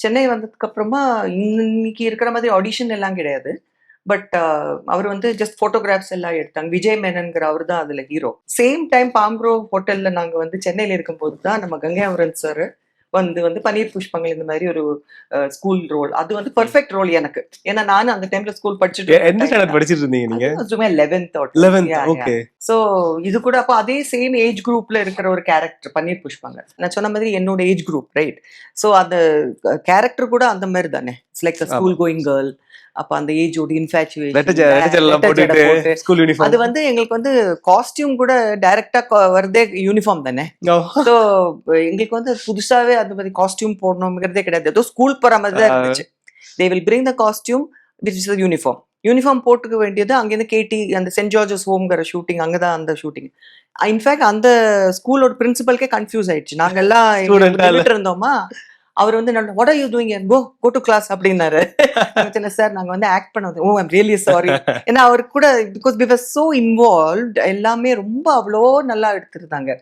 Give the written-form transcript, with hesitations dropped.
சென்னை வந்ததுக்கு அப்புறமா இன்னைக்கு இருக்கிற மாதிரி ஆடிஷன் எல்லாம் கிடையாது. பட் அவர் வந்து ஜஸ்ட் போட்டோகிராஃப்ஸ் எல்லாம் எடுத்தாங்க. விஜய் மேனன்ங்கிற அவர் தான் அதுல ஹீரோ. சேம் டைம் பாம்க்ரோவ் ஹோட்டல்ல நாங்க வந்து சென்னையில இருக்கும்போது தான் நம்ம கங்கையாமரன் சார் வந்து வந்து பன்னீர் புஷ்பங்கள் இந்த மாதிரி ஒரு ஸ்கூல் ரோல். அது வந்து பெர்ஃபெக்ட் ரோல் எனக்கு. ஏன்னா நானும் அந்த டைம்ல ஸ்கூல் படிச்சுட்டு எந்த ஸ்டாண்டர்ட் படிச்சிட்டு இருந்தீங்க நீங்க? சும்மா 11th or 11th. yeah, okay. yeah. So இது கூட அப்ப அதே சேம் ஏஜ் குரூப்ல இருக்கிற ஒரு கேரக்டர் பன்னீர் புஷ்பங்க. நான் சொன்ன மாதிரி என்னோட ஏஜ் குரூப் ரைட். ஸோ அந்த கேரக்டர் கூட அந்த மாதிரி தானே. It's like school going girl. அப்ப அந்த ஏஜோட இன்ஃபேச்சுவேஷன் ஸ்கூல் யூனிஃபார்ம். அது வந்து எங்களுக்கு வந்து காஸ்டியூம் கூட டைரக்டா வருதே யூனிஃபார்ம் தானே. ஸோ எங்களுக்கு வந்து புதுசாவே அந்த மாதிரி காஸ்டியூம் போடணுங்கிறதே கிடையாது. ஏதோ ஸ்கூல் போற மாதிரி தான் இருந்துச்சு. They will bring the costume which is uniform. Uniform போட்டுக்க வேண்டியது அங்கேருந்து கேடி அந்த சென்ட் ஜார்ஜஸ் ஹோம்ங்கிற ஷூட்டிங் அங்கதான் அந்த ஷூட்டிங். இன்ஃபேக்ட் அந்த ஸ்கூலோட பிரின்சிபல்கே கன்ஃபியூஸ் ஆயிடுச்சு. நாங்க எல்லாம் இருந்தோமா, அவர் வந்து what are you doing go to class அப்படின்னாரு. சார் நாங்க வந்து ஆக்ட் பண்ண ஓ ஐம் ரியலி சாரி. ஏன்னா அவர் கூட because we were so involved எல்லாமே ரொம்ப அவ்வளோ நல்லா எடுத்திருந்தாங்க.